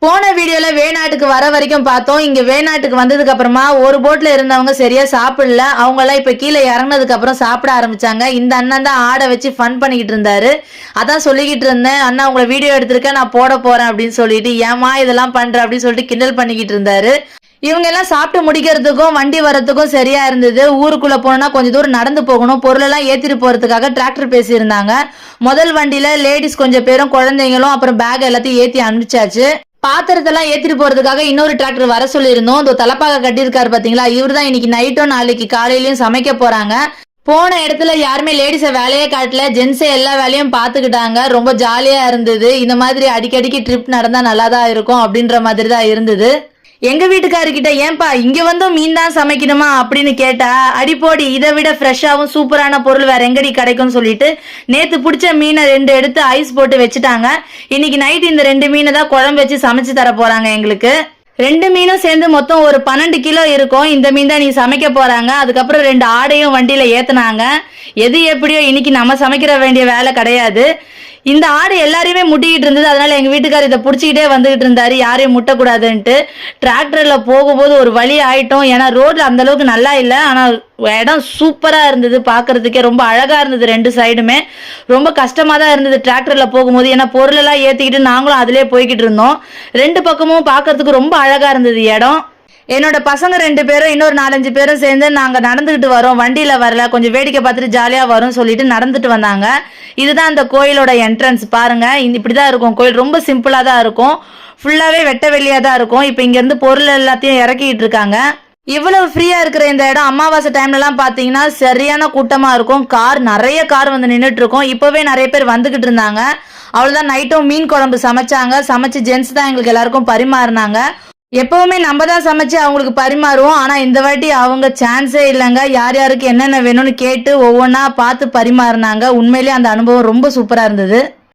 போன வீடியோல வேநாட்டுக்கு வர வரைக்கும் பார்த்தோம். இங்க வேநாட்டுக்கு வந்ததுக்கு அப்புறமா ஒரு போட்ல இருந்தவங்க சரியா சாப்பிடல. அவங்க எல்லாம் இப்ப கீழே இறங்கினதுக்கு அப்புறம் சாப்பிட ஆரம்பிச்சாங்க. இந்த அண்ணன் தான் ஆடை வச்சு ஃபன் பண்ணிக்கிட்டு இருந்தாரு. அதான் சொல்லிக்கிட்டு இருந்தேன், அண்ணா உங்களை வீடியோ எடுத்திருக்கேன், நான் போட போறேன் அப்படின்னு சொல்லிட்டு, ஏமா இதெல்லாம் பண்ற அப்படின்னு சொல்லிட்டு கிண்டல் பண்ணிக்கிட்டு இருந்தாரு. இவங்க எல்லாம் சாப்பிட்டு முடிக்கிறதுக்கும் வண்டி வரதுக்கும் சரியா இருந்தது. ஊருக்குள்ள போனா கொஞ்சம் தூரம் நடந்து போகணும், பொருள் எல்லாம் ஏத்திட்டு போறதுக்காக டிராக்டர் பேசியிருந்தாங்க. முதல் வண்டியில லேடிஸ் கொஞ்சம் பேரும் குழந்தைங்களும் அப்புறம் பேக் எல்லாத்தையும் ஏத்தி அனுப்பிச்சாச்சு. பாத்திரத்தெல்லாம் ஏத்திட்டு போறதுக்காக இன்னொரு டிராக்டர் வர சொல்லியிருந்தோம். இந்த தலப்பாக கட்டியிருக்காரு பாத்தீங்களா, இவர் தான் இன்னைக்கு நைட்டும் நாளைக்கு காலையிலயும் சமைக்க போறாங்க. போன இடத்துல யாருமே லேடிஸை வேலையே காட்டல, ஜென்ஸை எல்லா வேலையும் பாத்துக்கிட்டாங்க. ரொம்ப ஜாலியா இருந்தது. இந்த மாதிரி அடிக்கடிக்கு ட்ரிப் நடந்தா நல்லாதான் இருக்கும் அப்படின்ற மாதிரி தான் இருந்தது. எங்க வீட்டுக்காரர்கிட்ட ஏன்பா இங்க வந்தும் மீன் தான் சமைக்கணுமா அப்படின்னு கேட்டா, அடிப்போடி இதை விட ஃப்ரெஷ்ஷாவும் சூப்பரான பொருள் வேற எங்கடி கிடைக்கும்னு சொல்லிட்டு நேத்து பிடிச்ச மீனை 2 எடுத்து ஐஸ் போட்டு வச்சுட்டாங்க. இன்னைக்கு நைட் இந்த 2 மீனை தான் குழம்பு வச்சு சமைச்சு தர போறாங்க எங்களுக்கு. 2 மீனும் சேர்ந்து மொத்தம் ஒரு 12 கிலோ இருக்கும். இந்த மீன் தான் நீ சமைக்க போறாங்க. அதுக்கப்புறம் 2 ஆடையும் வண்டியில ஏத்துனாங்க. எது எப்படியோ இன்னைக்கு நம்ம சமைக்கிற வேண்டிய வேலை கிடையாது. இந்த ஆடு எல்லாரையுமே முட்டிக்கிட்டு இருந்தது. அதனால எங்க வீட்டுக்காரர் இதை புடிச்சுக்கிட்டே வந்துகிட்டு இருந்தாரு, யாரையும் முட்டக்கூடாதுன்ட்டு. டிராக்டர்ல போகும்போது ஒரு வழி ஆயிட்டோம். ஏன்னா ரோட்ல அந்த அளவுக்கு நல்லா இல்லை, ஆனா இடம் சூப்பரா இருந்தது, பாக்குறதுக்கே ரொம்ப அழகா இருந்தது. 2 சைடுமே ரொம்ப கஷ்டமா தான் இருந்தது டிராக்டர்ல போகும்போது. ஏன்னா பொருள் எல்லாம் ஏத்திக்கிட்டு நாங்களும் அதுலயே போய்கிட்டு இருந்தோம். 2 பக்கமும் பாக்குறதுக்கு ரொம்ப அழகா இருந்தது இடம். என்னோட பசங்க 2 பேரும் இன்னொரு 4-5 பேரும் சேர்ந்து நாங்க நடந்துகிட்டு வரோம். வண்டியில வரல, கொஞ்சம் வேடிக்கை பார்த்துட்டு ஜாலியா வரும் சொல்லிட்டு நடந்துட்டு வந்தாங்க. இதுதான் அந்த கோயிலோட என்ட்ரன்ஸ். பாருங்க, இப்படிதான் இருக்கும் கோயில். ரொம்ப சிம்பிளா தான் இருக்கும், ஃபுல்லாவே வெட்ட வெளியா தான் இருக்கும். இப்ப இங்க இருந்து பொருள் எல்லாத்தையும் இறக்கிட்டு இருக்காங்க. இவ்வளவு ஃப்ரீயா இருக்கிற இந்த இடம் அமாவாசை டைம்ல எல்லாம் பாத்தீங்கன்னா சரியான கூட்டமா இருக்கும். நிறைய கார் வந்து நின்றுட்டு இருக்கும். இப்பவே நிறைய பேர் வந்துகிட்டு இருந்தாங்க. அவ்வளவுதான், நைட்டும் மீன் குழம்பு சமைச்சாங்க. சமைச்சு ஜென்ஸ் தான் எங்களுக்கு எல்லாருக்கும் பரிமாறினாங்க. எப்பவுமே நம்ம தான் சமைச்சு அவங்களுக்கு பரிமாறுவோம். ஆனா இந்த வாட்டி அவங்க சான்ஸே இல்லைங்க. யார் யாருக்கு என்னென்ன வேணும்னு கேட்டு ஒவ்வொன்றா பார்த்து பரிமாறினாங்க. உண்மையிலேயே அந்த அனுபவம் ரொம்ப சூப்பரா இருந்தது.